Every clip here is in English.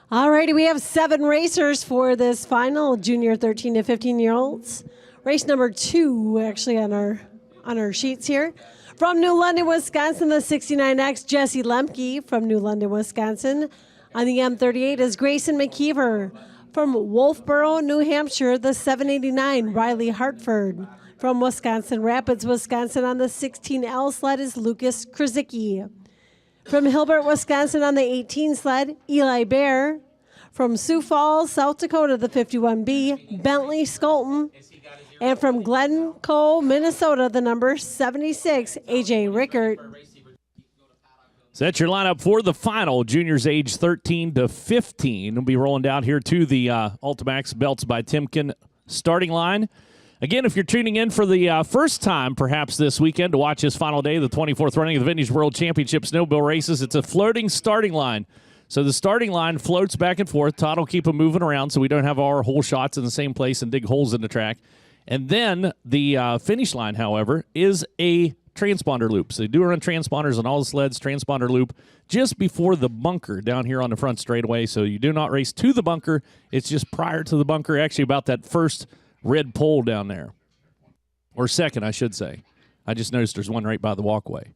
All righty, we have 7 racers for this final, junior 13 to 15-year-olds. Race number 2, actually, on our sheets here. From New London, Wisconsin, the 69X, Jesse Lemke from New London, Wisconsin. On the M38 is Grayson McKeever. From Wolfboro, New Hampshire, the 789, Riley Hartford. From Wisconsin Rapids, Wisconsin, on the 16L sled is Lucas Krasicki. From Hilbert, Wisconsin, on the 18 sled, Eli Bear. From Sioux Falls, South Dakota, the 51B, Bentley Skolton. And from Glencoe, Minnesota, the number 76, AJ Rickert. Set your lineup for the final, juniors age 13 to 15. We'll be rolling down here to the Ultimax Belts by Timken starting line. Again, if you're tuning in for the first time, perhaps this weekend, to watch this final day, the 24th running of the Vintage World Championship Snowmobile races, it's a floating starting line. So the starting line floats back and forth. Todd will keep them moving around so we don't have our hole shots in the same place and dig holes in the track. And then the finish line, however, is a transponder loop. So they do run transponders on all the sleds, transponder loop just before the bunker down here on the front straightaway. So you do not race to the bunker. It's just prior to the bunker, actually about that first red pole down there. Or second, I should say. I just noticed there's one right by the walkway.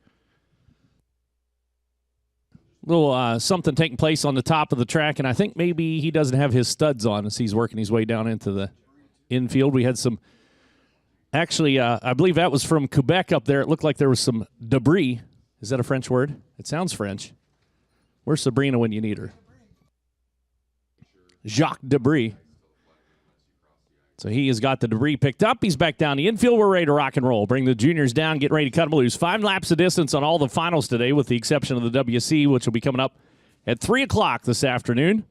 Little something taking place on the top of the track, and I think maybe he doesn't have his studs on as he's working his way down into the infield. We had some, actually, I believe that was from Quebec up there. It looked like there was some debris. Is that a French word? It sounds French. Where's Sabrina when you need her? Jacques Debris. So he has got the debris picked up. He's back down the infield. We're ready to rock and roll. Bring the juniors down, get ready to cut them loose. 5 laps of distance on all the finals today, with the exception of the WC, which will be coming up at 3 o'clock this afternoon.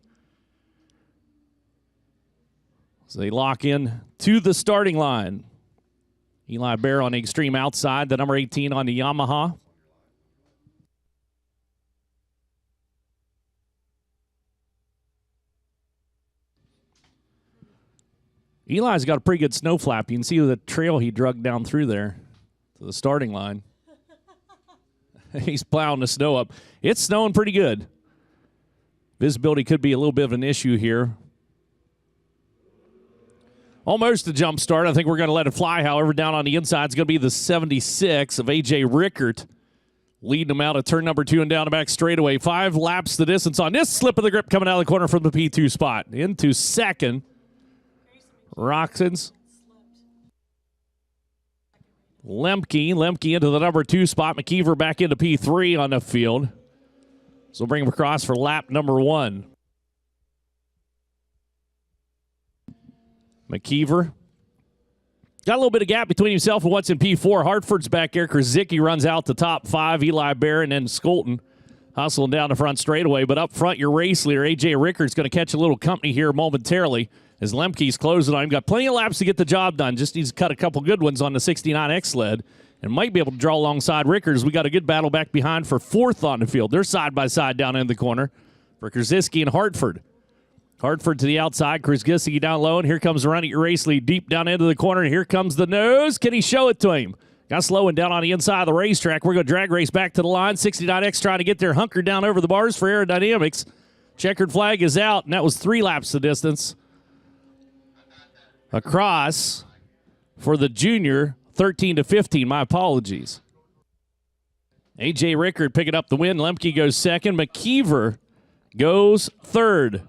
So they lock in to the starting line. Eli Bear on the extreme outside, the number 18 on the Yamaha. Eli's got a pretty good snow flap. You can see the trail he drug down through there to the starting line. He's plowing the snow up. It's snowing pretty good. Visibility could be a little bit of an issue here. Almost a jump start. I think we're going to let it fly. However, down on the inside, it's going to be the 76 of A.J. Rickert, leading them out of turn number 2 and down the back straightaway. 5 laps the distance on this slip of the grip coming out of the corner from the P2 spot. Into second, Roxon's Lemke into the number 2 spot. McKeever back into P3 on the field. So we'll bring him across for lap number 1. McKeever got a little bit of gap between himself and what's in P4. Hartford's back there. Krasicki runs out the top 5. Eli Bear and then Skolton hustling down the front straightaway. But up front, your race leader, A.J. Rickert's going to catch a little company here momentarily as Lemke's closing on him. Got plenty of laps to get the job done. Just needs to cut a couple good ones on the 69X sled and might be able to draw alongside Rickert. We got a good battle back behind for 4th on the field. They're side by side down in the corner for Krasicki and Hartford. Hartford to the outside, Krasicki down low, and here comes the run at your race lead deep down into the corner, and here comes the nose. Can he show it to him? Got slowing down on the inside of the racetrack. We're going to drag race back to the line. 69X trying to get there, hunkered down over the bars for aerodynamics. Checkered flag is out, and that was 3 laps the distance. Across for the junior, 13 to 15. My apologies. A.J. Rickert picking up the win. Lemke goes second. McKeever goes third.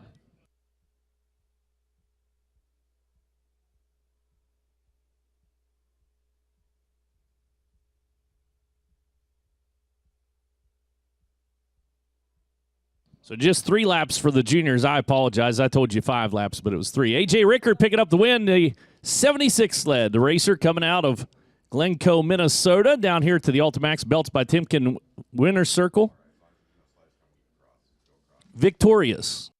So just 3 laps for the juniors. I apologize. I told you 5 laps, but it was 3. A.J. Rickert picking up the win. The 76 sled. The racer coming out of Glencoe, Minnesota, down here to the Ultimax Belts by Timken Winner's Circle. Victorious.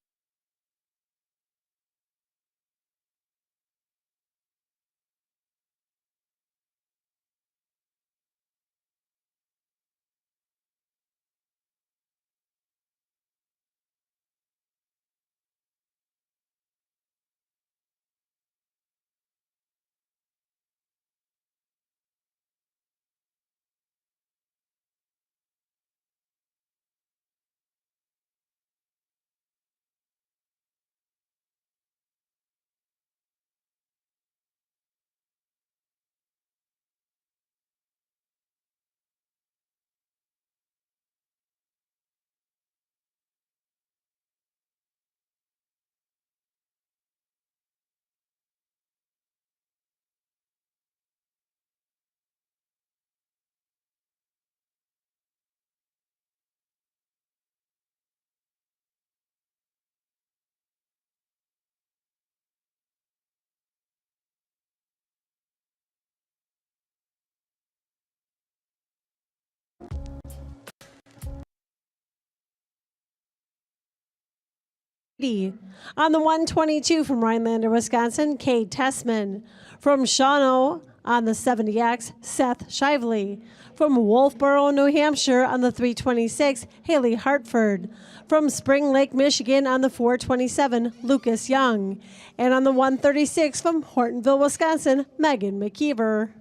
On the 122 from Rhinelander, Wisconsin, Cade Tessman. From Shawano on the 70X, Seth Shively. From Wolfboro, New Hampshire on the 326, Haley Hartford. From Spring Lake, Michigan on the 427, Lucas Young. And on the 136 from Hortonville, Wisconsin, Megan McKeever.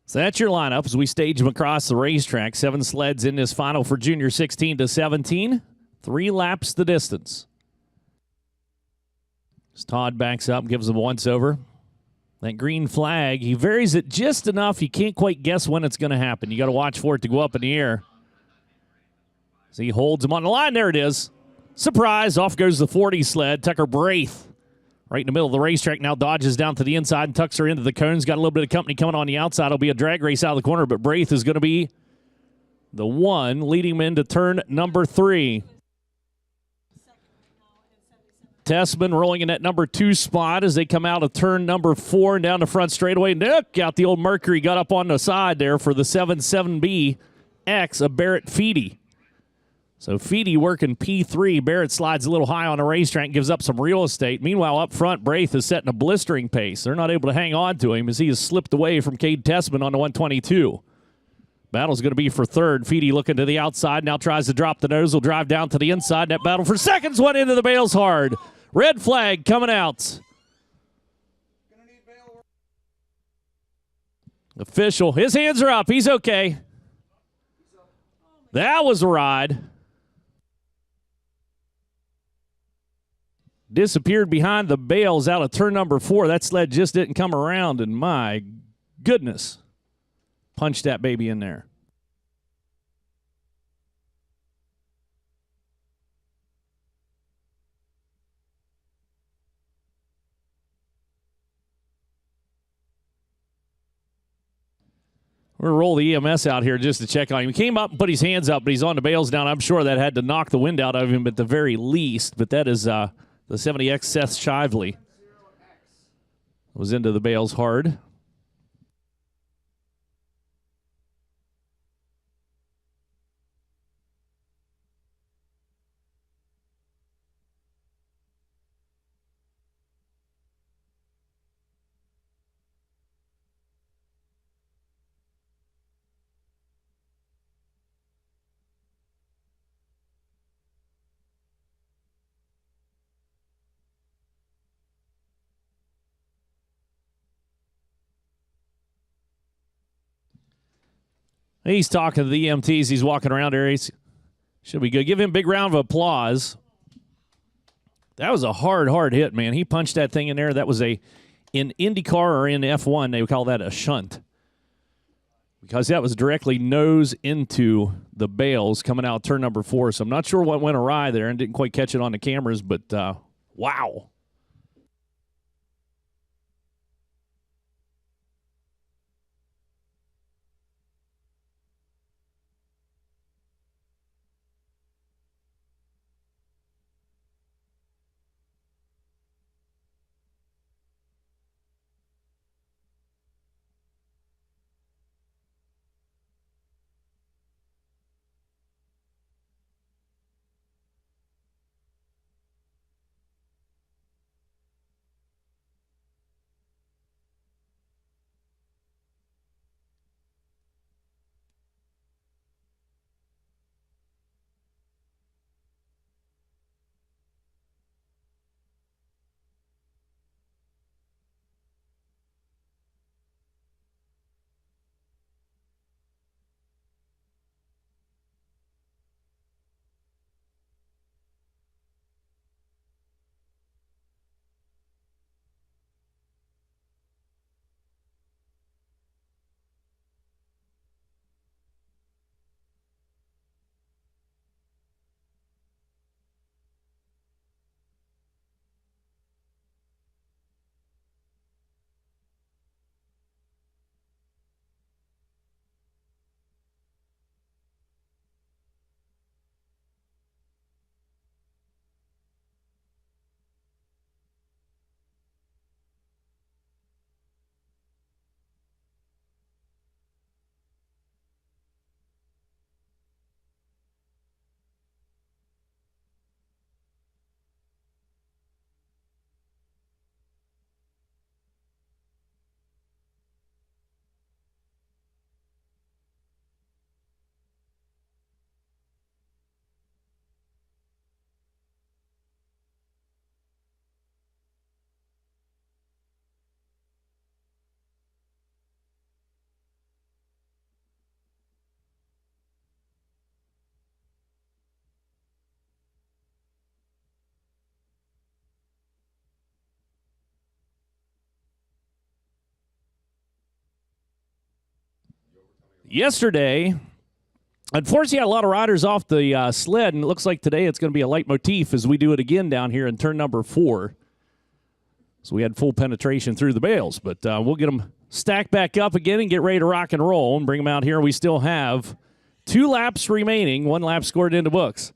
So that's your lineup as we stage them across the racetrack. 7 sleds in this final for junior 16 to 17. 3 laps the distance. As Todd backs up, gives them a once-over. That green flag, he varies it just enough. You can't quite guess when it's going to happen. You got to watch for it to go up in the air. So he holds him on the line. There it is. Surprise. Off goes the 40 sled. Tucker Braith, right in the middle of the racetrack, now dodges down to the inside and tucks her into the cones. Got a little bit of company coming on the outside. It'll be a drag race out of the corner, but Braith is going to be the one leading him into turn number 3. Tessman rolling in that number 2 spot as they come out of turn number 4 and down the front straightaway. Nook out the old Mercury, got up on the side there for the 7-7B X of Barrett Feedy. So Feedy working P3. Barrett slides a little high on the racetrack, gives up some real estate. Meanwhile, up front, Braith is setting a blistering pace. They're not able to hang on to him as he has slipped away from Cade Tessman on the 122. Battle's going to be for third. Feedy looking to the outside, now tries to drop the nose. Will drive down to the inside. That battle for seconds went into the bales hard. Red flag coming out. Official, his hands are up. He's okay. That was a ride. Disappeared behind the bales out of turn number 4. That sled just didn't come around, and my goodness, punched that baby in there. We're going to roll the EMS out here just to check on him. He came up and put his hands up, but he's on the bales down. I'm sure that had to knock the wind out of him at the very least, but that is the 70X Seth Shively. Was into the bales hard. He's talking to the EMTs. He's walking around there. Should be good. Give him a big round of applause. That was a hard hit, man. He punched that thing in there. That was in IndyCar or in F1, they would call that a shunt. Because that was directly nose into the bales coming out turn number 4. So I'm not sure what went awry there and didn't quite catch it on the cameras, but wow. Yesterday, unfortunately, a lot of riders off the sled, and it looks like today it's going to be a leitmotif as we do it again down here in turn number 4. So we had full penetration through the bales, but we'll get them stacked back up again and get ready to rock and roll and bring them out here. We still have 2 laps remaining, 1 lap scored into books.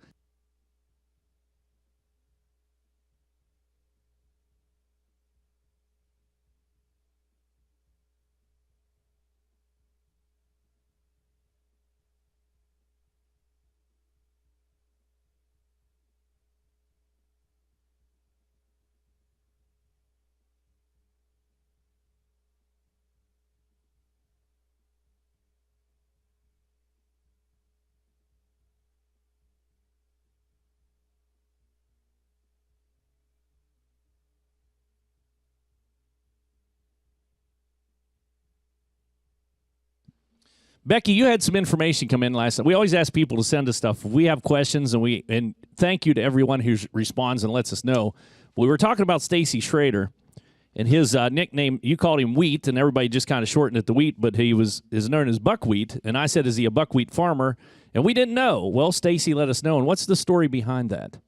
Becky, you had some information come in last night. We always ask people to send us stuff. If we have questions, and thank you to everyone who responds and lets us know. We were talking about Stacy Schrader and his nickname. You called him Wheat, and everybody just kind of shortened it to Wheat, but he is known as Buckwheat. And I said, is he a buckwheat farmer? And we didn't know. Well, Stacy let us know. And what's the story behind that?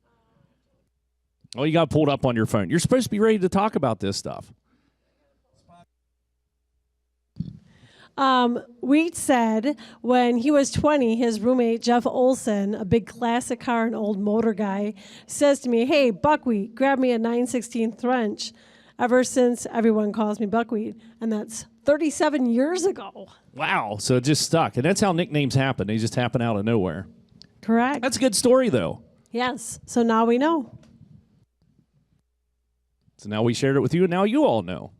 Oh, you got pulled up on your phone. You're supposed to be ready to talk about this stuff. Wheat said when he was 20, his roommate, Jeff Olson, a big classic car and old motor guy, says to me, hey, Buckwheat, grab me a 9/16 wrench. Ever since, everyone calls me Buckwheat, and that's 37 years ago. Wow, so it just stuck. And that's how nicknames happen. They just happen out of nowhere. Correct. That's a good story, though. Yes, so now we know. So now we shared it with you, and now you all know.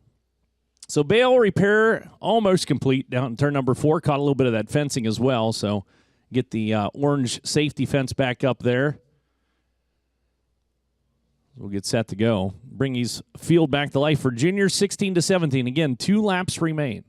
So bale repair almost complete down in turn number 4. Caught a little bit of that fencing as well. So get the orange safety fence back up there. We'll get set to go. Bring these field back to life for juniors 16 to 17. Again, 2 laps remain.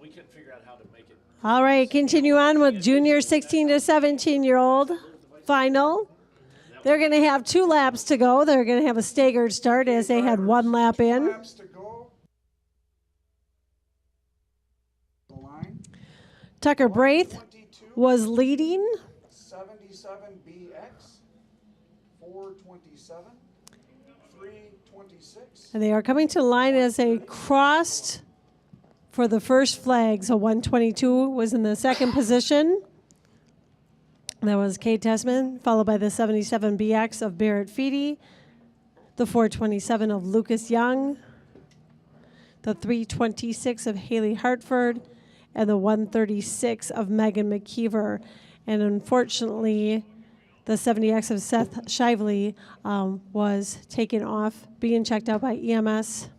We couldn't figure out how to make it. All right, continue on with junior 16 to 17-year-old final. They're going to have 2 laps to go. They're going to have a staggered start as they had 1 lap in. Laps to go. The line. Tucker Braith was leading. 77BX, 427, 326. And they are coming to the line as they crossed for the first flag. So 122 was in the second position. That was Kate Tessman, followed by the 77BX of Barrett Feedy, the 427 of Lucas Young, the 326 of Haley Hartford, and the 136 of Megan McKeever. And unfortunately, the 70X of Seth Shively was taken off, being checked out by EMS.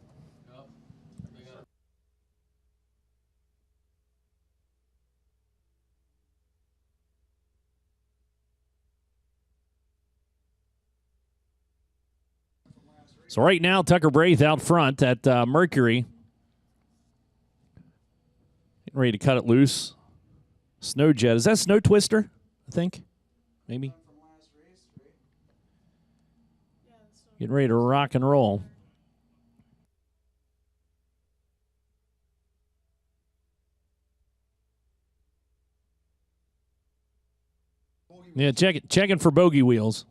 So right now, Tucker Braith out front at Mercury. Getting ready to cut it loose. Snow Jet. Is that Snow Twister, I think? Maybe. Getting ready to rock and roll. Yeah, checking for bogey wheels.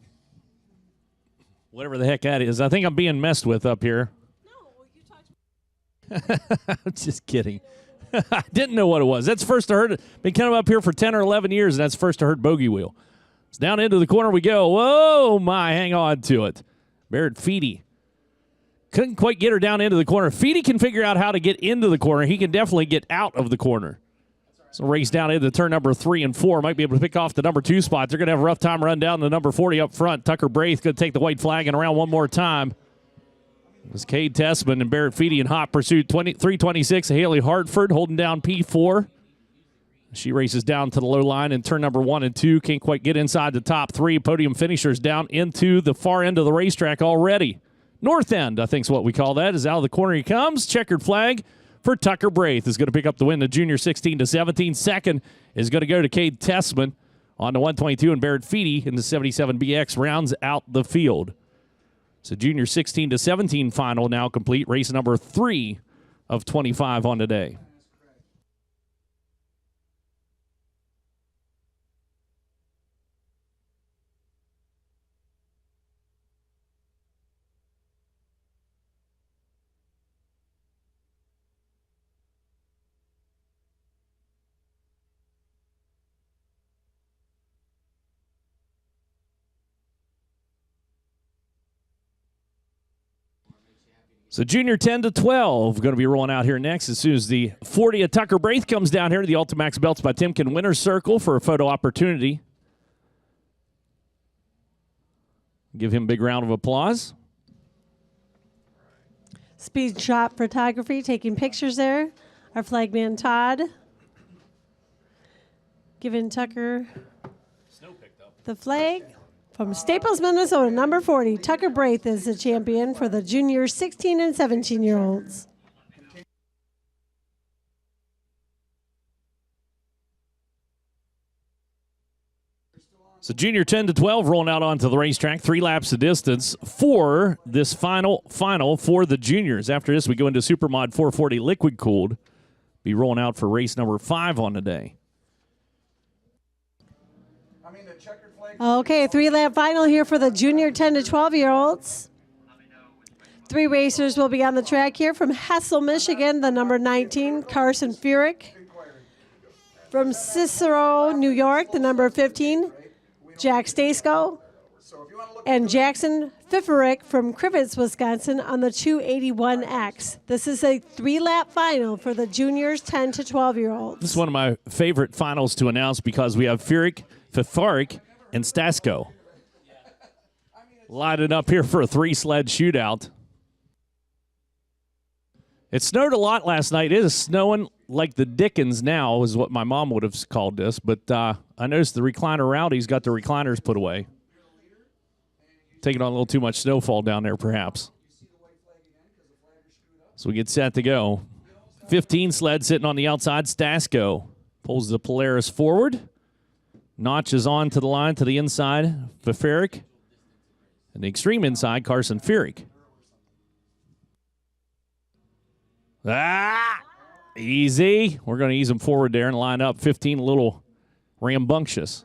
Whatever the heck that is. I think I'm being messed with up here. No, you talked. I'm just kidding. I didn't know what it was. That's the first I heard it. Been coming up here for 10 or 11 years, and that's the first I heard bogey wheel. It's down into the corner we go. Whoa, my, hang on to it. Barrett Feedy. Couldn't quite get her down into the corner. Feedy can figure out how to get into the corner. He can definitely get out of the corner. So race down into turn number 3 and 4. Might be able to pick off the number 2 spot. They're going to have a rough time run down the number 40 up front. Tucker Braith going to take the white flag and around one more time. It was Cade Tessman and Barrett Feedy in hot pursuit. 326, Haley Hartford holding down P4. She races down to the low line in turn number 1 and 2. Can't quite get inside the top 3. Podium finishers down into the far end of the racetrack already. North end, I think is what we call that. Is out of the corner he comes. Checkered flag for Tucker Braith. Is going to pick up the win, the junior 16-17. Second is going to go to Cade Tessman on the 122, and Barrett Feedy in the 77BX rounds out the field. So junior 16-17 final now complete. Race number 3 of 25 on today. So junior 10-12 going to be rolling out here next as soon as the 40 of Tucker Braith comes down here to the Ultimax Belts by Timken winner's circle for a photo opportunity. Give him a big round of applause. Speed Shot Photography taking pictures there. Our flagman Todd giving Tucker the flag. From Staples, Minnesota, number 40, Tucker Braith is the champion for the junior 16 and 17-year-olds. So junior 10-12 rolling out onto the racetrack. 3 laps of distance for this final for the juniors. After this, we go into Supermod 440 liquid cooled. Be rolling out for race number 5 on the day. Okay, 3-lap final here for the junior 10 to 12-year-olds. 3 racers will be on the track here from Hessel, Michigan, the number 19, Carson Furyk. From Cicero, New York, the number 15, Jack Stasko. And Jackson Fiferick from Crivets, Wisconsin on the 281X. This is a 3-lap final for the juniors 10 to 12-year-olds. This is one of my favorite finals to announce because we have Furyk, Fiferick, and Stasko lining up here for a 3-sled shootout. It snowed a lot last night. It is snowing like the Dickens now is what my mom would have called this, but I noticed the recliner rowdy's got the recliners put away. Taking on a little too much snowfall down there, perhaps. So we get set to go. 15 sled sitting on the outside. Stasko pulls the Polaris forward. Notches on to the line to the inside, Fiferick. And the extreme inside, Carson Furyk. Easy. We're going to ease him forward there and line up. 15 a little rambunctious.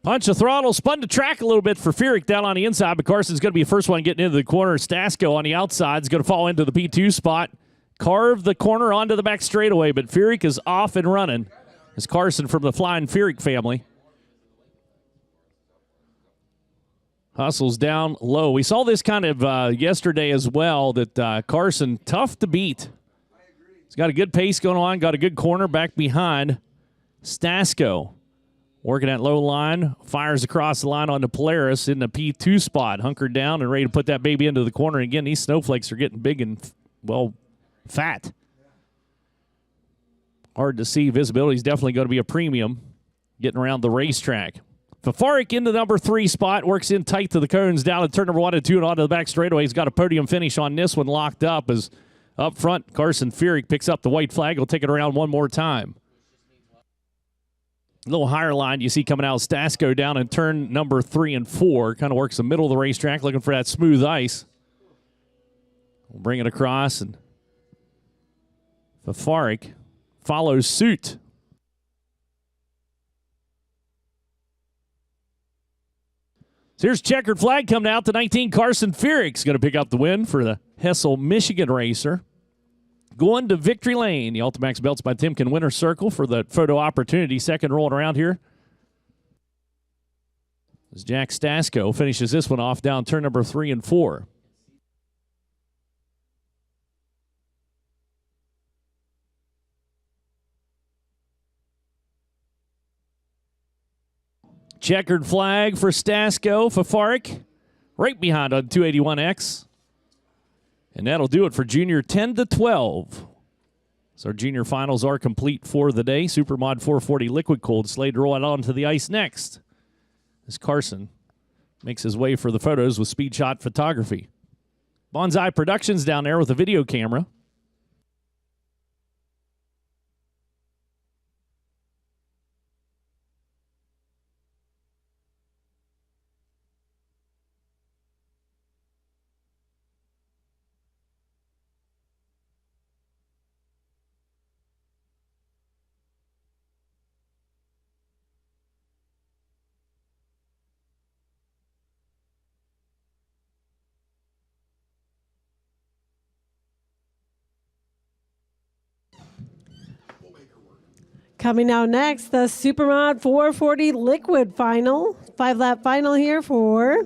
Punch the throttle, spun the track a little bit for Furyk down on the inside, but Carson's going to be the first one getting into the corner. Stasko on the outside is going to fall into the P2 spot. Carve the corner onto the back straightaway, but Furyk is off and running. It's Carson from the Flying Furyk family. Hustles down low. We saw this kind of yesterday as well, that Carson, tough to beat. He's got a good pace going on, got a good corner back behind. Stasko working that low line, fires across the line on the Polaris in the P2 spot, hunkered down and ready to put that baby into the corner. And again, these snowflakes are getting big and, well, fat. Hard to see. Visibility is definitely going to be a premium getting around the racetrack. Fiferick into the number 3 spot, works in tight to the cones, down at turn number 1 and 2 and onto the back straightaway. He's got a podium finish on this one locked up as up front, Carson Furyk picks up the white flag. He'll take it around one more time. A little higher line you see coming out of Stasko down in turn number 3 and 4. Kind of works the middle of the racetrack, looking for that smooth ice. We'll bring it across, and Fiferick follows suit. So here's checkered flag coming out. The 19 Carson Furyk's going to pick up the win for the Hessel, Michigan racer. Going to victory lane. The Ultimax Belts by Timken winner's circle for the photo opportunity. Second rolling around here. As Jack Stasko finishes this one off down turn number 3 and 4. Checkered flag for Stasko. Fafaric right behind on 281X. And that'll do it for junior 10 to 12. So our junior finals are complete for the day. Supermod 440 liquid cooled slate to roll it onto the ice next, as Carson makes his way for the photos with Speed Shot Photography. Bonsai Productions down there with a video camera. Coming out next, the Supermod 440 Liquid Final. 5-lap final here for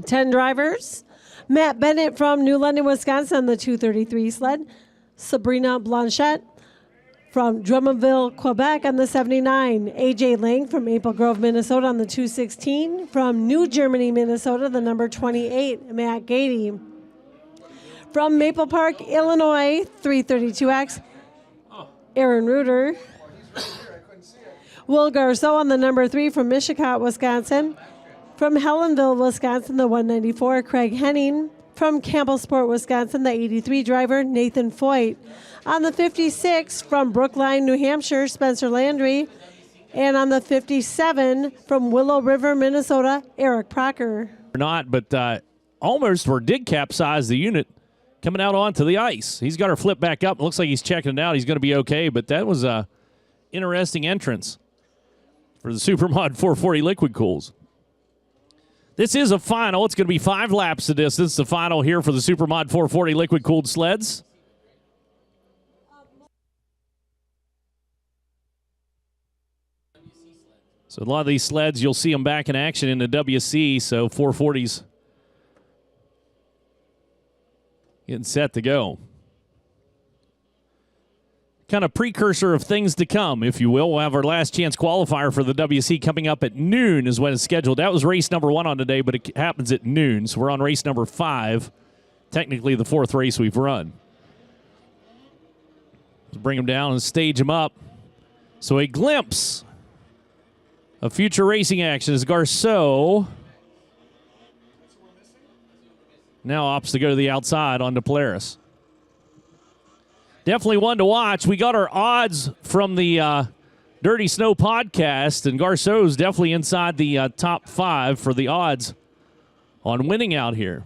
10 drivers. Matt Bennett from New London, Wisconsin on the 233 sled. Sabrina Blanchette from Drummondville, Quebec on the 79. AJ Lang from Maple Grove, Minnesota on the 216. From New Germany, Minnesota, the number 28, Matt Gady. From Maple Park, Illinois, 332X, Aaron Reuter. Will Garceau on the number 3 from Mishicot, Wisconsin. From Helenville, Wisconsin, the 194, Craig Henning. From Campbellsport, Wisconsin, the 83 driver, Nathan Foyt. On the 56, from Brookline, New Hampshire, Spencer Landry. And on the 57, from Willow River, Minnesota, Eric Procker. Not, but almost where did capsize the unit coming out onto the ice. He's got her flip back up. It looks like he's checking it out. He's going to be okay, but that was a interesting entrance for the Supermod 440 Liquid Cools. This is a final. It's going to be 5 laps to distance. The final here for the Supermod 440 Liquid Cooled sleds. So a lot of these sleds, you'll see them back in action in the WC, so 440s getting set to go. Kind of precursor of things to come, if you will. We'll have our last chance qualifier for the WC coming up at noon is when it's scheduled. That was race number 1 on today, but it happens at noon, so we're on race number 5, technically the 4th race we've run. Let's bring them down and stage them up. So a glimpse of future racing action as Garceau now opts to go to the outside onto Polaris. Definitely one to watch. We got our odds from the Dirty Snow podcast, and Garceau's definitely inside the top 5 for the odds on winning out here.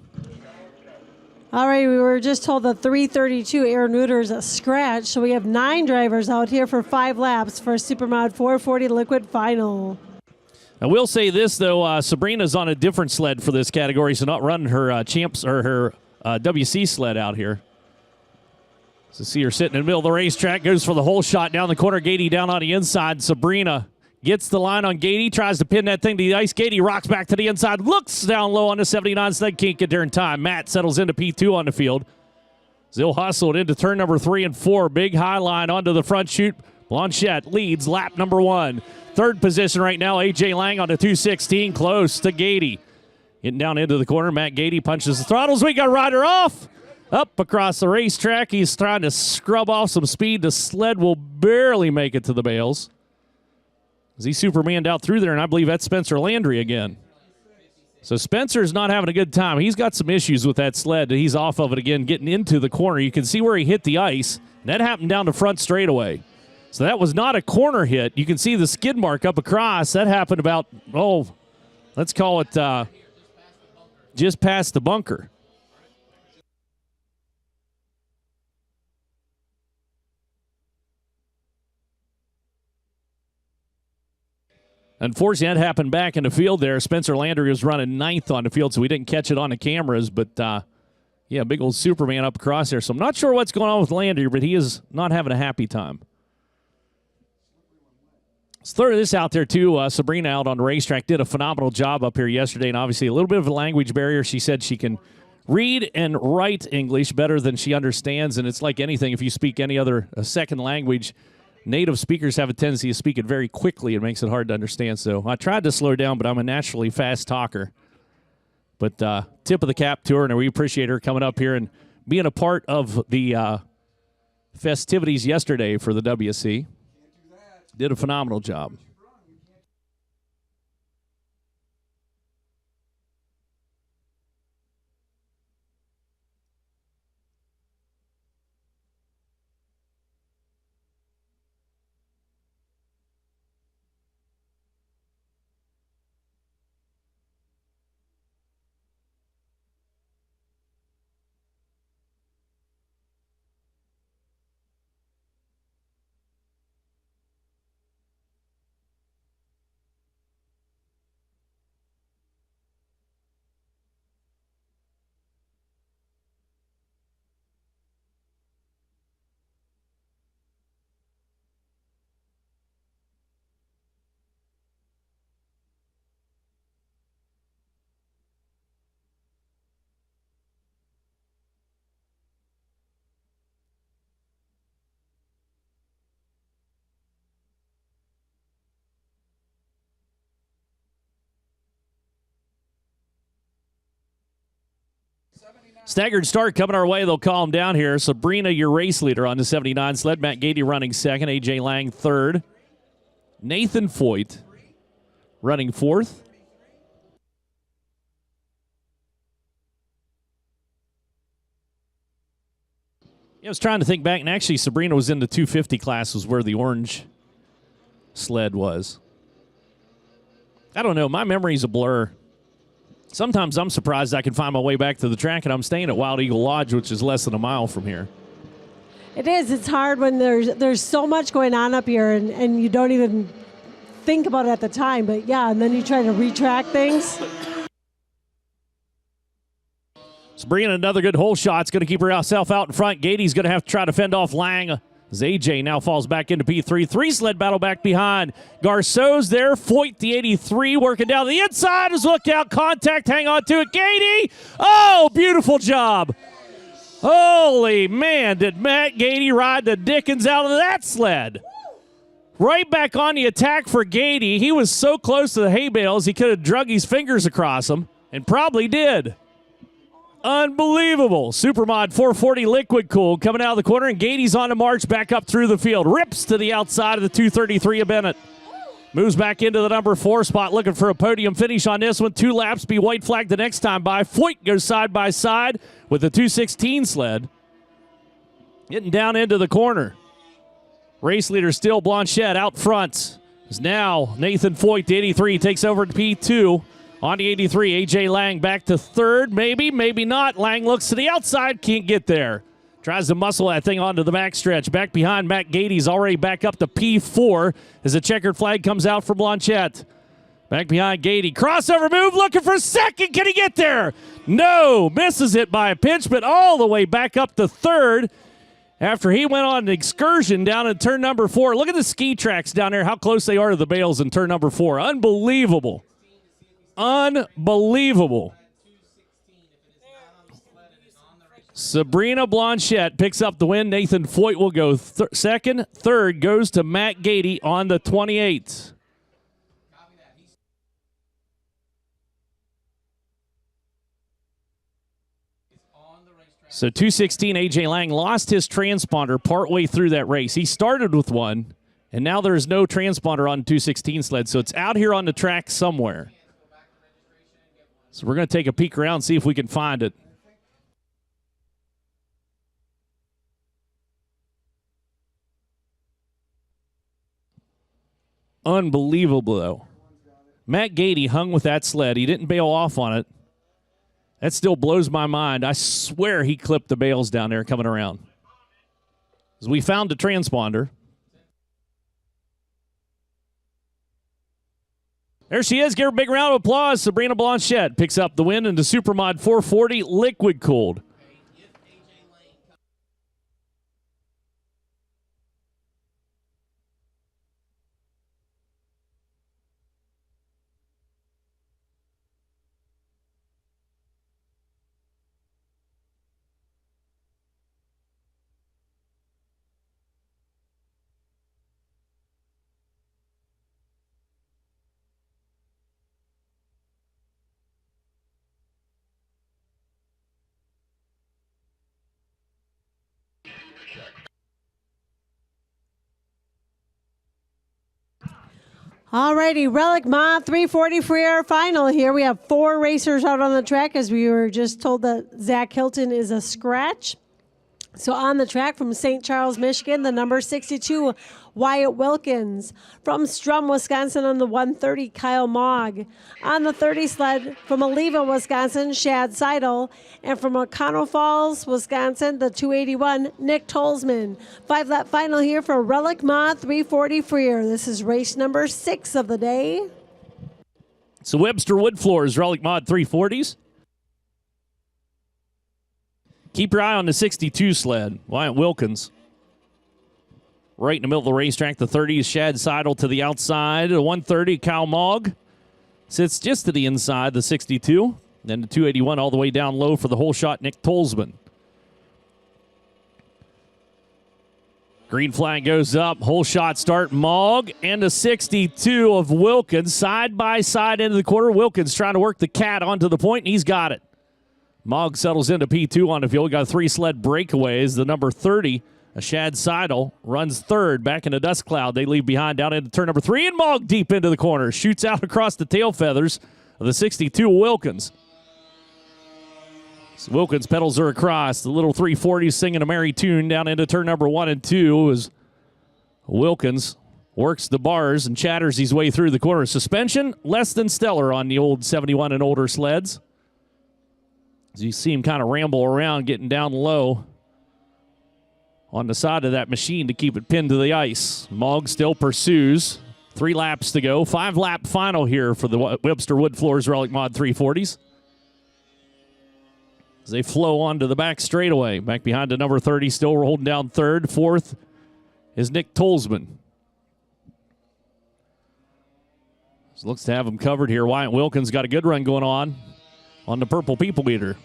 All right, we were just told the 332 Aaron Reuter is a scratch, so we have 9 drivers out here for 5 laps for Supermod 440 Liquid Final. I will say this, though, Sabrina's on a different sled for this category, so not running her champs or her WC sled out here. So see her sitting in the middle of the racetrack, goes for the whole shot down the corner. Gady down on the inside. Sabrina gets the line on Gady, tries to pin that thing to the ice. Gady rocks back to the inside, looks down low on the 79 sled, can't get there in time. Matt settles into P2 on the field. Zill hustled into turn number 3 and 4. Big high line onto the front chute. Blanchette leads lap number 1. Third position right now, A.J. Lang on the 216, close to Gady. Getting down into the corner, Matt Gady punches the throttles. We got Ryder off. Up across the racetrack, he's trying to scrub off some speed. The sled will barely make it to the bales. As he Supermaned out through there, and I believe that's Spencer Landry again. So Spencer's not having a good time. He's got some issues with that sled. He's off of it again, getting into the corner. You can see where he hit the ice. That happened down the front straightaway. So that was not a corner hit. You can see the skid mark up across. That happened about, let's call it just past the bunker. Unfortunately, that happened back in the field there. Spencer Landry was running 9th on the field, so we didn't catch it on the cameras. But, yeah, big old Superman up across there. So I'm not sure what's going on with Landry, but he is not having a happy time. Let's throw this out there, too. Sabrina out on the racetrack did a phenomenal job up here yesterday, and obviously a little bit of a language barrier. She said she can read and write English better than she understands, and it's like anything. If you speak any other second language, native speakers have a tendency to speak it very quickly. It makes it hard to understand. So I tried to slow down, but I'm a naturally fast talker. But tip of the cap to her, and we appreciate her coming up here and being a part of the festivities yesterday for the WC. Did a phenomenal job. Staggered start coming our way. They'll call him down here. Sabrina, your race leader on the 79 sled. Matt Gady running second. A.J. Lang third. Nathan Foyt running fourth. I was trying to think back, and actually Sabrina was in the 250 class, was where the orange sled was. I don't know. My memory's a blur. Sometimes I'm surprised I can find my way back to the track, and I'm staying at Wild Eagle Lodge, which is less than a mile from here. It is. It's hard when there's so much going on up here, and you don't even think about it at the time. But, yeah, and then you try to retrack things. Sabrina, another good hole shot's going to keep herself out in front. Gady's going to have to try to fend off Lang. As AJ now falls back into P3. Three sled battle back behind. Garceau's there. Foyt, the 83, working down the inside. As look out, contact, hang on to it. Gady! Oh, beautiful job. Holy man, did Matt Gady ride the dickens out of that sled. Right back on the attack for Gady. He was so close to the hay bales, he could have drug his fingers across them, and probably did. Unbelievable. Supermod 440 liquid cooled coming out of the corner, and Gady's on the march back up through the field. Rips to the outside of the 233 of Bennett. Moves back into the number 4 spot, looking for a podium finish on this one. 2 laps, be white flagged the next time by. Foyt goes side by side with the 216 sled. Getting down into the corner. Race leader still Blanchette out front. Is now Nathan Foyt, the 83, takes over to P2. On the 83, A.J. Lang back to third. Maybe, maybe not. Lang looks to the outside, can't get there. Tries to muscle that thing onto the backstretch. Back behind Matt Gady's already back up to P4 as the checkered flag comes out for Blanchette. Back behind Gady. Crossover move, looking for second. Can he get there? No, misses it by a pinch, but all the way back up to third after he went on an excursion down at turn number 4. Look at the ski tracks down there, how close they are to the bales in turn number 4. Unbelievable. Unbelievable. Sabrina Blanchette picks up the win. Nathan Foyt will go second. Third goes to Matt Gady on the 28. So 216, A.J. Lang lost his transponder partway through that race. He started with one, and now there is no transponder on 216 sled, so it's out here on the track somewhere. So we're going to take a peek around and see if we can find it. Unbelievable, though. Matt Gady hung with that sled. He didn't bail off on it. That still blows my mind. I swear he clipped the bales down there coming around. As we found the transponder. There she is. Give her a big round of applause. Sabrina Blanchette picks up the win in the Supermod 440 liquid cooled. Alrighty, Relic Mod 340 free air final here. We have 4 racers out on the track as we were just told that Zach Hilton is a scratch. So on the track from St. Charles, Michigan, the number 62, Wyatt Wilkins. From Strum, Wisconsin on the 130, Kyle Mogg. On the 30 sled from Oliva, Wisconsin, Shad Seidel. And from O'Connell Falls, Wisconsin, the 281, Nick Tolsman. 5-lap final here for Relic Mod 340 Freer. This is race number 6 of the day. So Webster Wood Floors, Relic Mod 340s. Keep your eye on the 62 sled, Wyatt Wilkins. Right in the middle of the racetrack, the 30 is Shad Seidel to the outside. The 130, Kyle Mogg, sits just to the inside, the 62. Then the 281 all the way down low for the whole shot, Nick Tolsman. Green flag goes up, whole shot start, Mogg and the 62 of Wilkins. Side by side into the quarter. Wilkins trying to work the cat onto the point, and he's got it. Mogg settles into P2 on the field. Got 3 sled breakaways. The number 30, Shad Seidel, runs third back in the dust cloud. They leave behind down into turn number 3, and Mogg deep into the corner. Shoots out across the tail feathers of the 62 Wilkins. So Wilkins pedals her across. The little 340 singing a merry tune down into turn number 1 and 2 as Wilkins works the bars and chatters his way through the corner. Suspension less than stellar on the old 71 and older sleds. As you see him kind of ramble around, getting down low on the side of that machine to keep it pinned to the ice. Mogg still pursues. 3 laps to go. 5-lap final here for the Webster Wood Floors Relic Mod 340s. As they flow onto the back straightaway. Back behind the number 30, still holding down third. Fourth is Nick Tolsman. Looks to have him covered here. Wyatt Wilkins got a good run going on the Purple People Eater.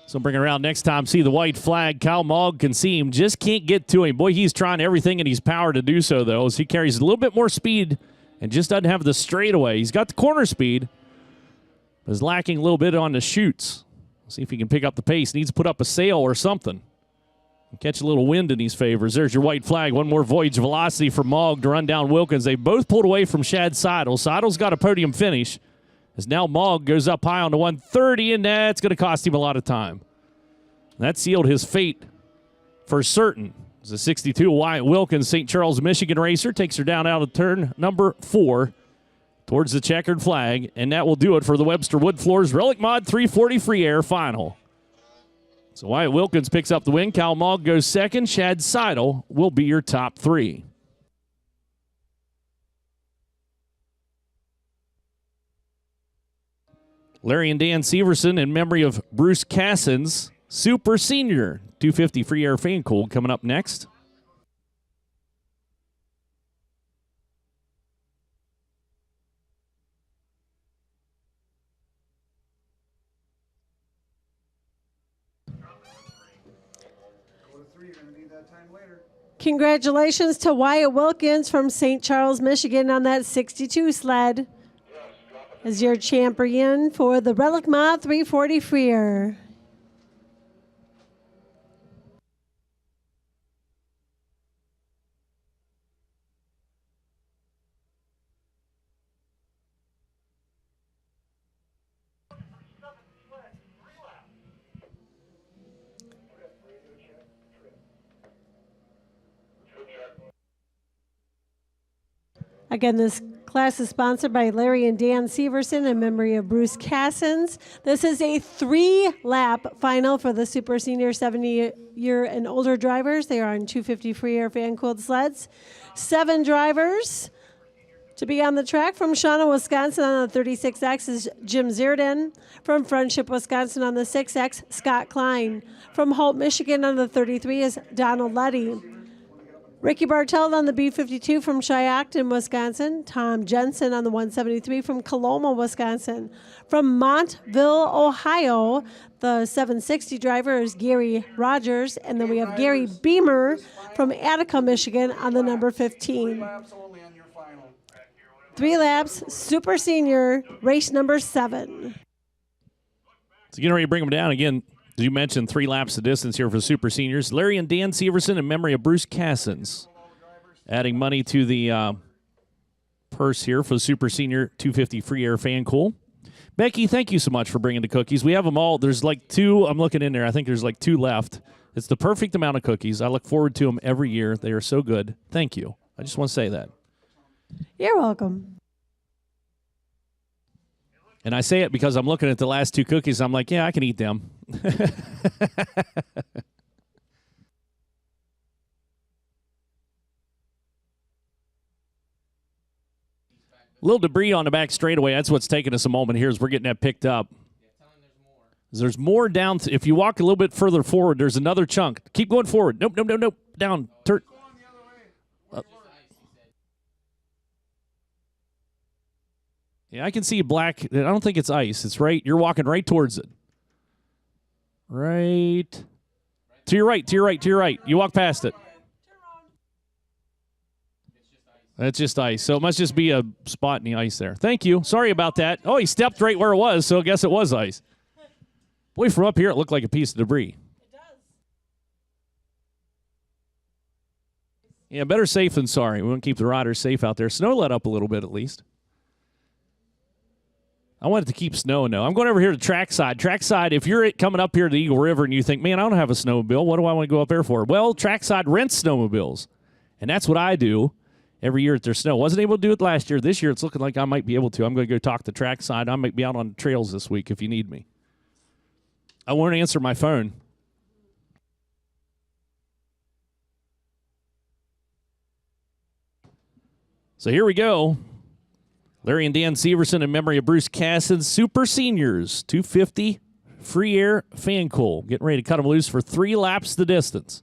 So bring it around next time. See the white flag. Kyle Mogg can see him. Just can't get to him. Boy, he's trying everything in his power to do so, though, as he carries a little bit more speed and just doesn't have the straightaway. He's got the corner speed, but is lacking a little bit on the chutes. See if he can pick up the pace. Needs to put up a sail or something. Catch a little wind in his favors. There's your white flag. One more voyage velocity for Mogg to run down Wilkins. They both pulled away from Shad Seidel. Seidel's got a podium finish. As now Mogg goes up high on the 130, and that's going to cost him a lot of time. That sealed his fate for certain. As the 62 Wyatt Wilkins, St. Charles, Michigan racer, takes her down out of turn number 4 towards the checkered flag, and that will do it for the Webster Wood Floors Relic Mod 340 free air final. So Wyatt Wilkins picks up the win. Kyle Mogg goes second. Shad Seidel will be your top 3. Larry and Dan Severson in memory of Bruce Cassens, Super Senior 250 free air fan cold coming up next. Congratulations to Wyatt Wilkins from St. Charles, Michigan on that 62 sled as your champion for the Relic Mod 340 Freer. Again, this class is sponsored by Larry and Dan Severson in memory of Bruce Cassens. This is a 3-lap final for the Super Senior 70-year and older drivers. They are on 250 free air fan-cooled sleds. 7 drivers to be on the track. From Shawnee, Wisconsin on the 36X is Jim Zierden. From Friendship, Wisconsin on the 6X, Scott Klein. From Holt, Michigan on the 33 is Donald Letty. Ricky Bartelt on the B-52 from Shiocton, Wisconsin. Tom Jensen on the 173 from Coloma, Wisconsin. From Montville, Ohio, the 760 driver is Gary Rogers. And then we have Gary Beamer from Attica, Michigan on the number 15. 3 laps, Super Senior, race number 7. So getting ready to bring them down again. As you mentioned, 3 laps of distance here for the Super Seniors. Larry and Dan Severson in memory of Bruce Cassens. Adding money to the purse here for the Super Senior 250 Free Air Fan Cool. Becky, thank you so much for bringing the cookies. We have them all. There's like 2. I'm looking in there. I think there's like 2 left. It's the perfect amount of cookies. I look forward to them every year. They are so good. Thank you. I just want to say that. You're welcome. And I say it because I'm looking at the last 2 cookies. I'm like, yeah, I can eat them. Little debris on the back straightaway. That's what's taking us a moment here as we're getting that picked up. There's more down. If you walk a little bit further forward, there's another chunk. Keep going forward. Nope. Down. Turn. Yeah, I can see black. I don't think it's ice. It's right. You're walking right towards it. Right. To your right. You walk past it. That's just ice. So it must just be a spot in the ice there. Thank you. Sorry about that. Oh, he stepped right where it was, so I guess it was ice. Boy, from up here, it looked like a piece of debris. It does. Yeah, better safe than sorry. We want to keep the riders safe out there. Snow let up a little bit at least. I wanted to keep snowing, though. I'm going over here to Trackside. Trackside, if you're coming up here to the Eagle River and you think, man, I don't have a snowmobile, what do I want to go up there for? Well, Trackside rents snowmobiles, and that's what I do every year at their snow. Wasn't able to do it last year. This year, it's looking like I might be able to. I'm going to go talk to Trackside. I might be out on the trails this week if you need me. I won't answer my phone. So here we go. Larry and Dan Severson in memory of Bruce Casson, Super Seniors, 250 Free Air Fan Cool. Getting ready to cut them loose for 3 laps the distance.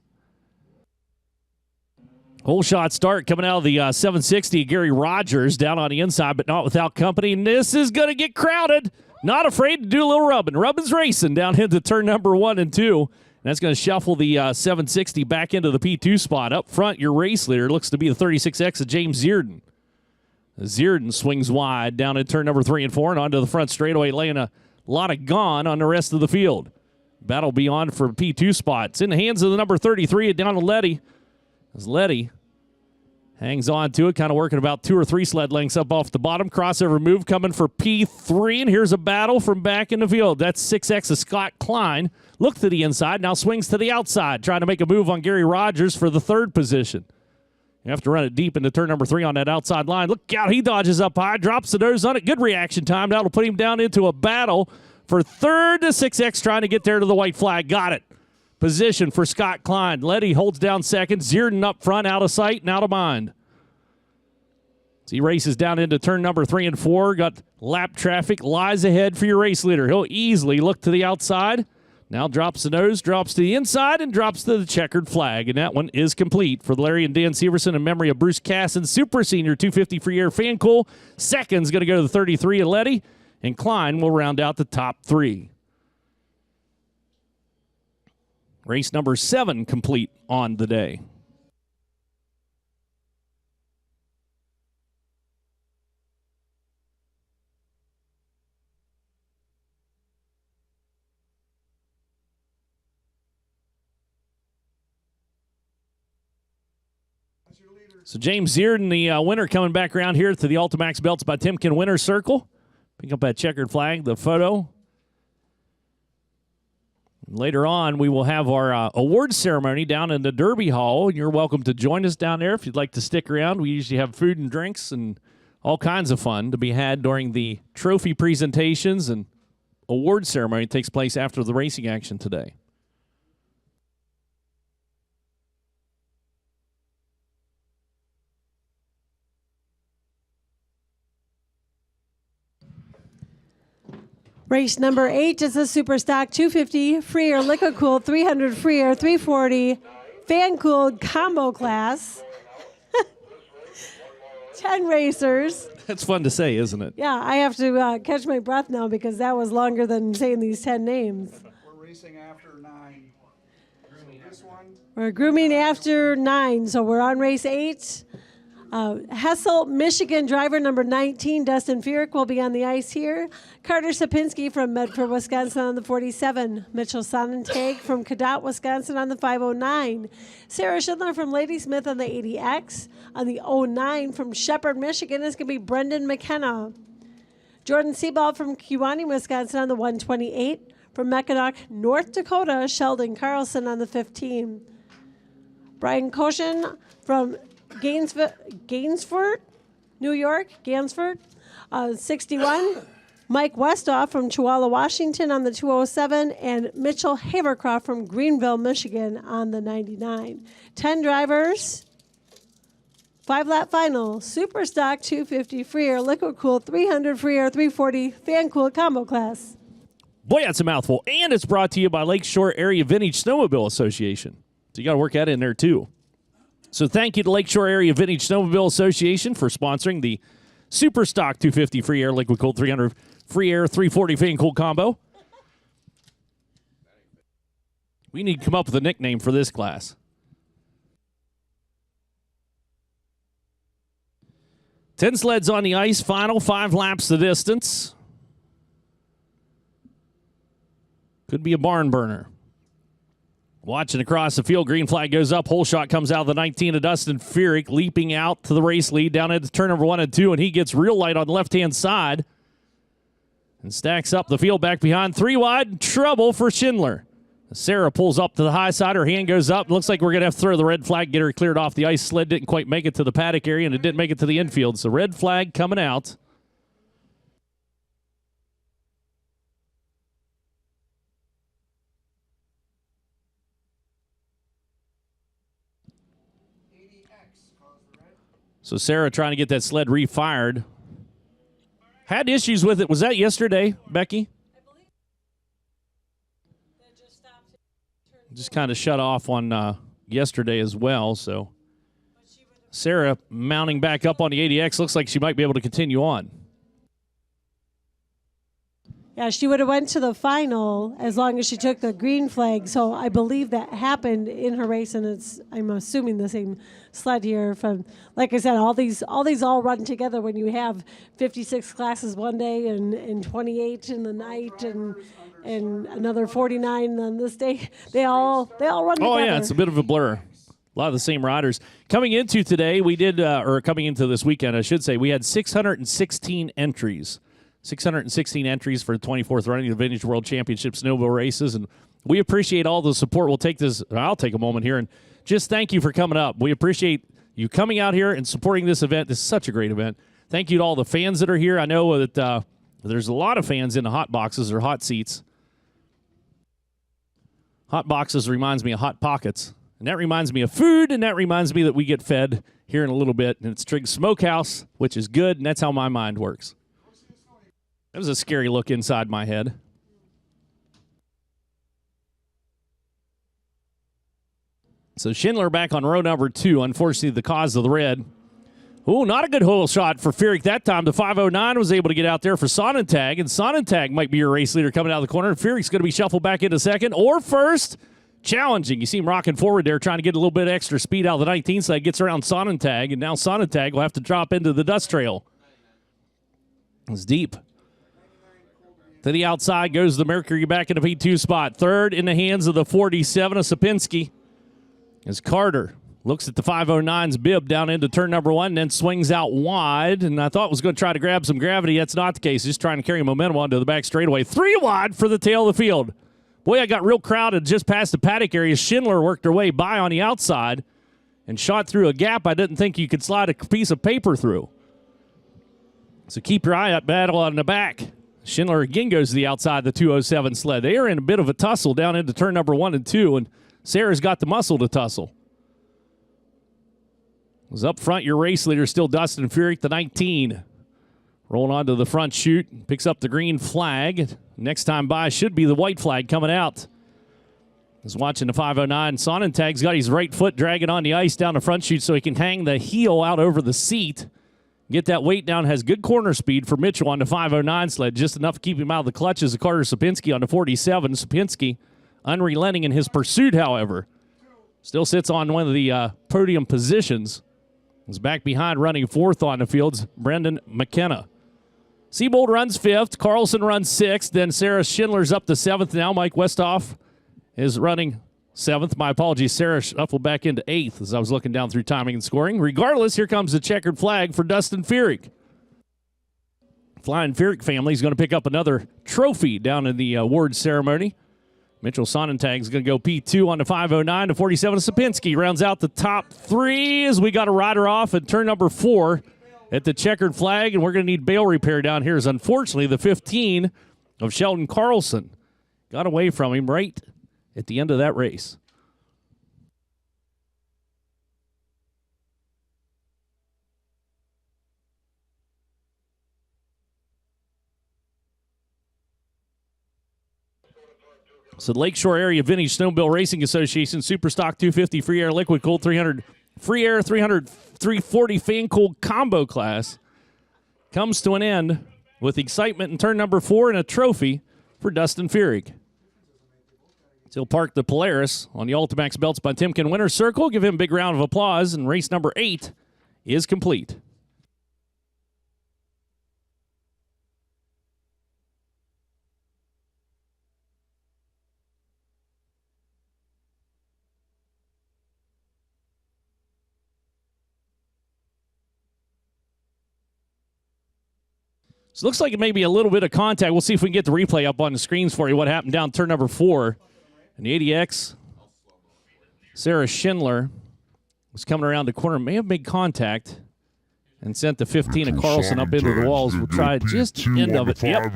Whole shot start coming out of the 760. Gary Rogers down on the inside, but not without company. And this is going to get crowded. Not afraid to do a little rubbing. Rubbin's racing down into turn number 1 and 2. And that's going to shuffle the 760 back into the P2 spot. Up front, your race leader looks to be the 36X of James Zierden. Zierden swings wide down in turn number 3 and 4 and onto the front straightaway, laying a lot of gone on the rest of the field. Battle beyond for P2 spots. In the hands of the number 33 down to Letty. As Letty hangs on to it, kind of working about 2 or 3 sled lengths up off the bottom. Crossover move coming for P3, and here's a battle from back in the field. That's 6X of Scott Klein. Look to the inside, now swings to the outside, trying to make a move on Gary Rogers for the 3rd position. You have to run it deep into turn number 3 on that outside line. Look out, he dodges up high, drops the nose on it. Good reaction time. That'll put him down into a battle for 3rd to 6X, trying to get there to the white flag. Got it. Position for Scott Klein. Letty holds down 2nd. Zierden up front, out of sight and out of mind. As he races down into turn number 3 and 4. Got lap traffic, lies ahead for your race leader. He'll easily look to the outside. Now drops the nose, drops to the inside, and drops to the checkered flag. And that one is complete for Larry and Dan Severson in memory of Bruce Casson, Super Senior 250 Free Air Fan Cool. Second's going to go to the 33 of Letty, and Klein will round out the top 3. Race number 7 complete on the day. So James Zierden, the winner, coming back around here to the Ultimax Belts by Timken Winner's Circle. Pick up that checkered flag, the photo. Later on, we will have our awards ceremony down in the Derby Hall. You're welcome to join us down there if you'd like to stick around. We usually have food and drinks and all kinds of fun to be had during the trophy presentations and awards ceremony. It takes place after the racing action today. Race number 8 is a Super Stock 250 Free Air Liquid Cooled 300 Free Air 340 Fan Cooled Combo Class. 10 racers. That's fun to say, isn't it? Yeah, I have to catch my breath now because that was longer than saying these 10 names. We're racing after 9. So this one, We're grooming after 9, so we're on race 8. Hessel, Michigan driver number 19, Dustin Furyk, will be on the ice here. Carter Sapinski from Medford, Wisconsin on the 47. Mitchell Sonnentag from Cadott, Wisconsin on the 509. Sarah Schindler from Ladysmith on the 80X. On the 09 from Shepherd, Michigan is going to be Brendan McKenna. Jordan Seabald from Kewanee, Wisconsin on the 128. From Mackinac, North Dakota, Sheldon Carlson on the 15. Brian Koshin from Gainsford, New York, 61. Mike Westoff from Chihuahua, Washington on the 207. And Mitchell Havercroft from Greenville, Michigan on the 99. 10 drivers, 5-lap final, Super Stock 250 free air, Liquid Cool 300 free air, 340 fan cool combo class. Boy, that's a mouthful. And it's brought to you by Lakeshore Area Vintage Snowmobile Association. So you got to work that in there, too. So thank you to Lakeshore Area Vintage Snowmobile Association for sponsoring the Super Stock 250 free air, Liquid Cool 300 free air, 340 fan cool combo. We need to come up with a nickname for this class. 10 sleds on the ice, final 5 laps the distance. Could be a barn burner. Watching across the field, green flag goes up. Hole shot comes out of the 19 of Dustin Furyk, leaping out to the race lead down into turn number 1 and 2, and he gets real light on the left-hand side and stacks up the field back behind. 3 wide, trouble for Schindler. Sarah pulls up to the high side. Her hand goes up. Looks like we're going to have to throw the red flag, get her cleared off the ice. Sled didn't quite make it to the paddock area, and it didn't make it to the infield. So red flag coming out. So Sarah trying to get that sled refired. Had issues with it. Was that yesterday, Becky? I believe that just stopped. Just kind of shut off on yesterday as well. So Sarah mounting back up on the 80X. Looks like she might be able to continue on. Yeah, she would have went to the final as long as she took the green flag. So I believe that happened in her race, and I'm assuming the same sled here. From, like I said, all these all run together when you have 56 classes one day and 28 in the night and another 49 on this day. They all run together. Oh yeah, it's a bit of a blur. A lot of the same riders coming into today. We did, or coming into this weekend, I should say, we had 616 entries. 616 entries for the 24th running of the Vintage World Championship snowmobile races, and we appreciate all the support. I'll take a moment here and just thank you for coming up. We appreciate you coming out here and supporting this event. This is such a great event. Thank you to all the fans that are here. I know that there's a lot of fans in the hot boxes or hot seats. Hot boxes reminds me of Hot Pockets, and that reminds me of food, and that reminds me that we get fed here in a little bit, and it's Triggs Smokehouse, which is good, and that's how my mind works. That was a scary look inside my head. So Schindler back on row number 2. Unfortunately, the cause of the red. Oh, not a good hole shot for Furyk that time. The 509 was able to get out there for Sonnentag, and Sonnentag might be your race leader coming out of the corner. Furyk's going to be shuffled back into second or first. Challenging. You see him rocking forward there, trying to get a little bit of extra speed out of the 19, so that gets around Sonnentag, and now Sonnentag will have to drop into the dust trail. It's deep. To the outside goes the Mercury back in the P2 spot. Third in the hands of the 47 of Sapinski. As Carter looks at the 509's bib down into turn number 1 and then swings out wide. And I thought was going to try to grab some gravity. That's not the case. Just trying to carry momentum onto the back straightaway. 3 wide for the tail of the field. Boy, I got real crowded just past the paddock area. Schindler worked her way by on the outside and shot through a gap I didn't think you could slide a piece of paper through. So keep your eye up, battle on the back. Schindler again goes to the outside of the 207 sled. They are in a bit of a tussle down into turn number 1 and 2, and Sarah's got the muscle to tussle. Was up front, your race leader still Dustin Furyk, the 19. Rolling onto the front chute, picks up the green flag. Next time by should be the white flag coming out. Is watching the 509. Sonnentag's got his right foot dragging on the ice down the front chute so he can hang the heel out over the seat. Get that weight down, has good corner speed for Mitchell on the 509 sled, just enough to keep him out of the clutches of Carter Sapinski on the 47. Sapinski unrelenting in his pursuit, however. Still sits on one of the podium positions is back behind, running fourth on the fields, Brendan McKenna. Siebold runs fifth. Carlson runs sixth. Then Sarah Schindler's up to seventh now. Mike Westhoff is running seventh. My apologies. Sarah shuffled back into eighth as I was looking down through timing and scoring. Regardless, here comes the checkered flag for Dustin Feerick. Flying Feerick family is going to pick up another trophy down in the award ceremony. Mitchell Sonnentag is going to go P2 on the 509 to 47. Sapinski rounds out the top three as we got a rider off at turn number 4 at the checkered flag, and we're going to need bail repair down here as unfortunately the 15 of Sheldon Carlson got away from him right at the end of that race. So Lakeshore Area Vintage Snowmobile Racing Association Superstock 250 Free Air Liquid Cooled 300 Free Air 340 Fan Cooled Combo Class comes to an end with excitement in turn number 4 and a trophy for Dustin Feerick. He'll park the Polaris on the Ultimax Belts by Timken Winner's Circle. Give him a big round of applause, and race number 8 is complete. So it looks like it may be a little bit of contact. We'll see if we can get the replay up on the screens for you. What happened down turn number 4. And the 80X, Sarah Schindler, was coming around the corner. May have made contact and sent the 15 of Carlson up into the walls. We'll try just the end of it. Yep.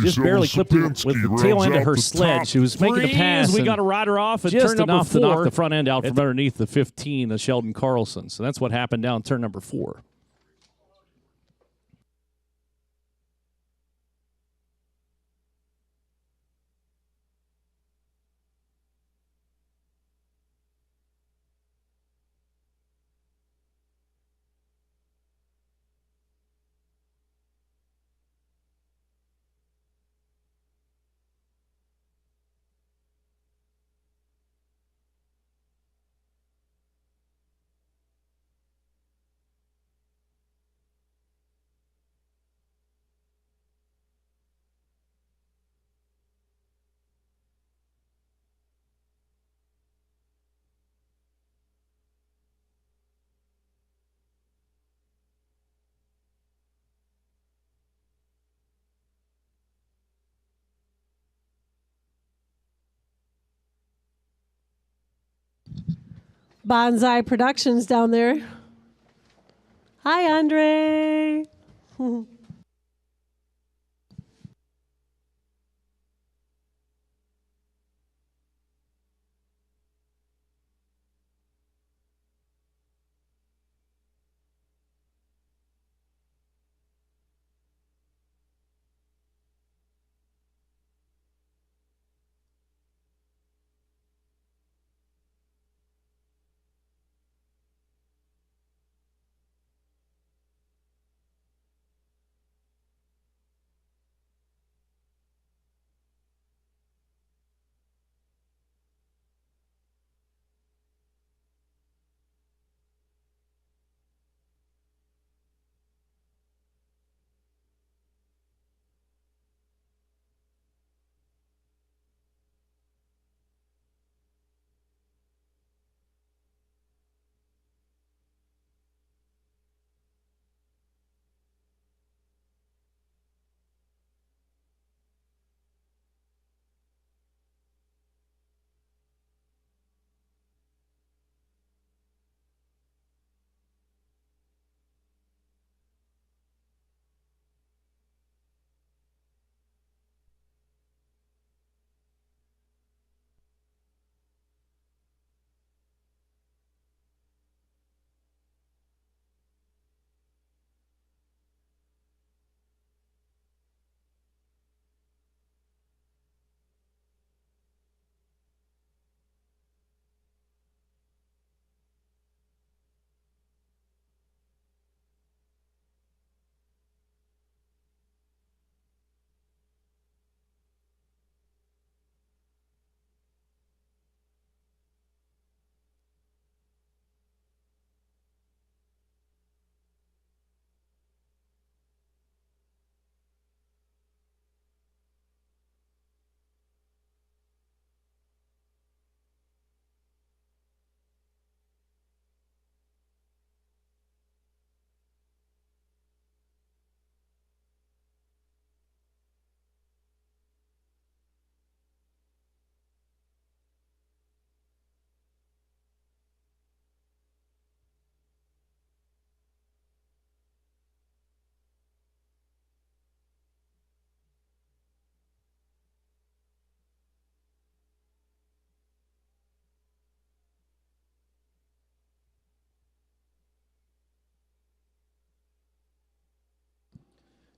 Just barely clipped it with the tail end of her sled. She was making a pass. We got a rider off at turn number 4 to knock the front end out from underneath the 15 of Sheldon Carlson. So that's what happened down turn number 4. Bonsai Productions down there. Hi, Andre.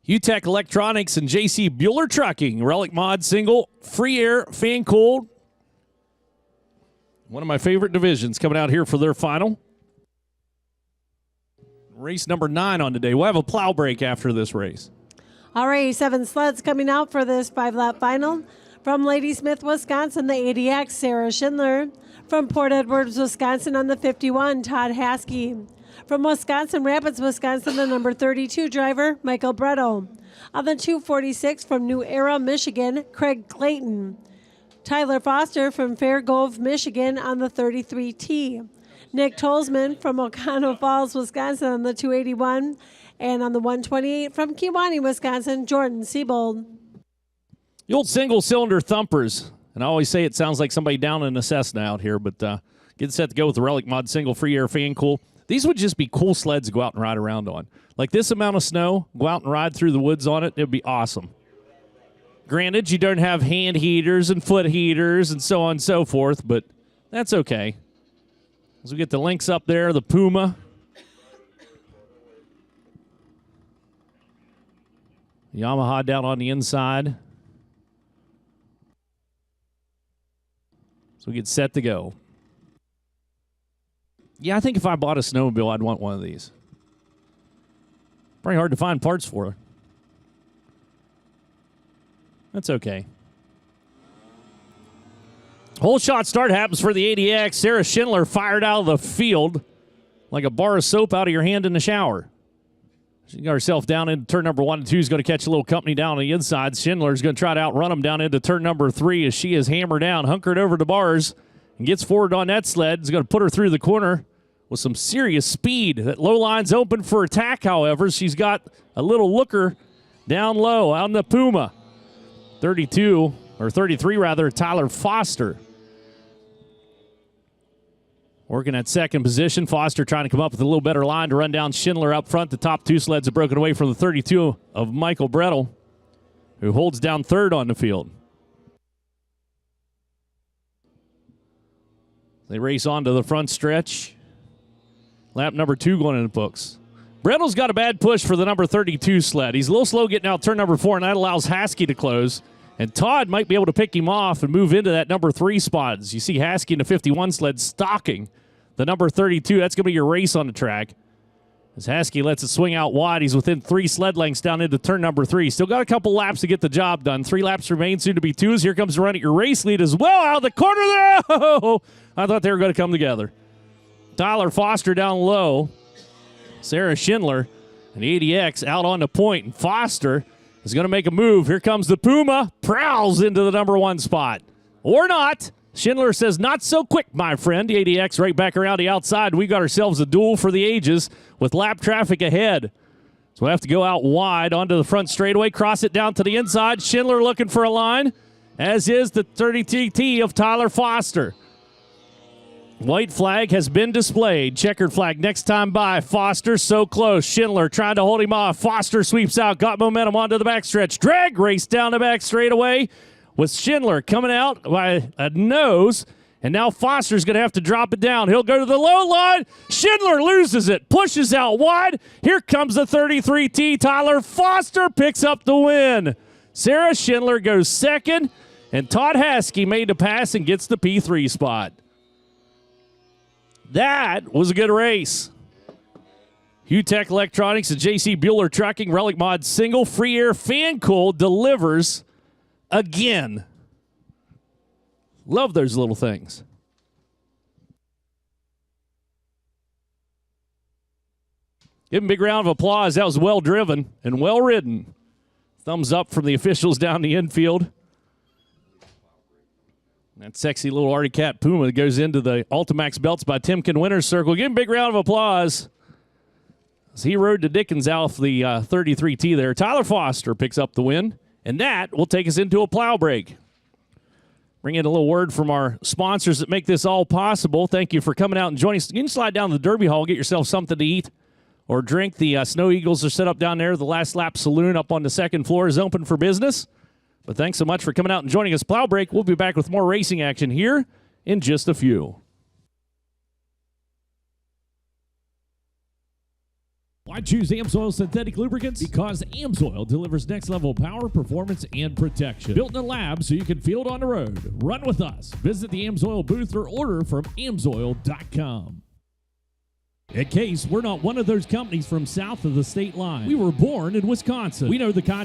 UTech Electronics and JC Bueller Trucking. Relic Mod single, free air, fan cooled. One of my favorite divisions coming out here for their final. Race number 9 on today. We'll have a plow break after this race. All right, 7 sleds coming out for this 5-lap final. From Ladysmith, Wisconsin, the 80X, Sarah Schindler. From Port Edwards, Wisconsin, on the 51, Todd Haskey. From Wisconsin Rapids, Wisconsin, the number 32 driver, Michael Bretto. On the 246 from New Era, Michigan, Craig Clayton. Tyler Foster from Fairgrove, Michigan, on the 33T. Nick Tolzman from Oconto Falls, Wisconsin, on the 281. And on the 128 from Kewanee, Wisconsin, Jordan Siebold. The old single-cylinder thumpers. And I always say it sounds like somebody down in a Cessna out here, but get set to go with the Relic Mod single free air fan cool. These would just be cool sleds to go out and ride around on. Like this amount of snow, go out and ride through the woods on it. It would be awesome. Granted, you don't have hand heaters and foot heaters and so on and so forth, but that's okay. As we get the links up there, the Puma. Yamaha down on the inside. So we get set to go. Yeah, I think if I bought a snowmobile, I'd want one of these. Probably hard to find parts for. That's okay. Whole shot start happens for the ADX. Sarah Schindler fired out of the field like a bar of soap out of your hand in the shower. She got herself down into turn number 1 and 2. Is going to catch a little company down on the inside. Schindler's going to try to outrun him down into turn number 3 as she is hammered down, hunkered over the bars, and gets forward on that sled. Is going to put her through the corner with some serious speed. That low line's open for attack, however. She's got a little looker down low out in the Puma. 32, or 33 rather, Tyler Foster. Working at second position. Foster trying to come up with a little better line to run down Schindler up front. The top 2 sleds have broken away from the 32 of Michael Brettel, who holds down third on the field. They race on to the front stretch. Lap number 2 going in the books. Brettel's got a bad push for the number 32 sled. He's a little slow getting out turn number 4, and that allows Haskey to close. And Todd might be able to pick him off and move into that number 3 spot. As you see Haskey in the 51 sled stalking the number 32. That's going to be your race on the track. As Haskey lets it swing out wide, he's within 3 sled lengths down into turn number 3. Still got a couple laps to get the job done. 3 laps remain, soon to be 2s. Here comes the run at your race lead as well. Out of the corner there. Oh, I thought they were going to come together. Tyler Foster down low. Sarah Schindler and the ADX out on the point. And Foster is going to make a move. Here comes the Puma. Prowls into the number 1 spot. Or not. Schindler says, not so quick, my friend. The ADX right back around the outside. We got ourselves a duel for the ages with lap traffic ahead. So we'll have to go out wide onto the front straightaway, cross it down to the inside. Schindler looking for a line, as is the 30TT of Tyler Foster. White flag has been displayed. Checkered flag next time by. Foster so close. Schindler trying to hold him off. Foster sweeps out. Got momentum onto the backstretch. Drag race down the back straightaway with Schindler coming out by a nose. And now Foster's going to have to drop it down. He'll go to the low line. Schindler loses it. Pushes out wide. Here comes the 33T. Tyler Foster picks up the win. Sarah Schindler goes second. And Todd Haskey made the pass and gets the P3 spot. That was a good race. UTech Electronics and JC Bueller Trucking Relic Mod single free air fan cool delivers again. Love those little things. Give him a big round of applause. That was well driven and well ridden. Thumbs up from the officials down the infield. That sexy little Artie Cat Puma goes into the Ultimax belts by Timken Winner's Circle. Give him a big round of applause as he rode to Dickens off the 33T there. Tyler Foster picks up the win, and that will take us into a plow break. Bring in a little word from our sponsors that make this all possible. Thank you for coming out and joining us. You can slide down to the Derby Hall, get yourself something to eat or drink. The Snow Eagles are set up down there. The Last Lap Saloon up on the second floor is open for business. But thanks so much for coming out and joining us. Plow break. We'll be back with more racing action here in just a few. Why choose AMSOIL synthetic lubricants? Because AMSOIL delivers next-level power, performance, and protection. Built in a lab so you can feel it on the road. Run with us. Visit the AMSOIL booth or order from AMSOIL.com. At Case, we're not one of those companies from south of the state line. We were born in Wisconsin. We know the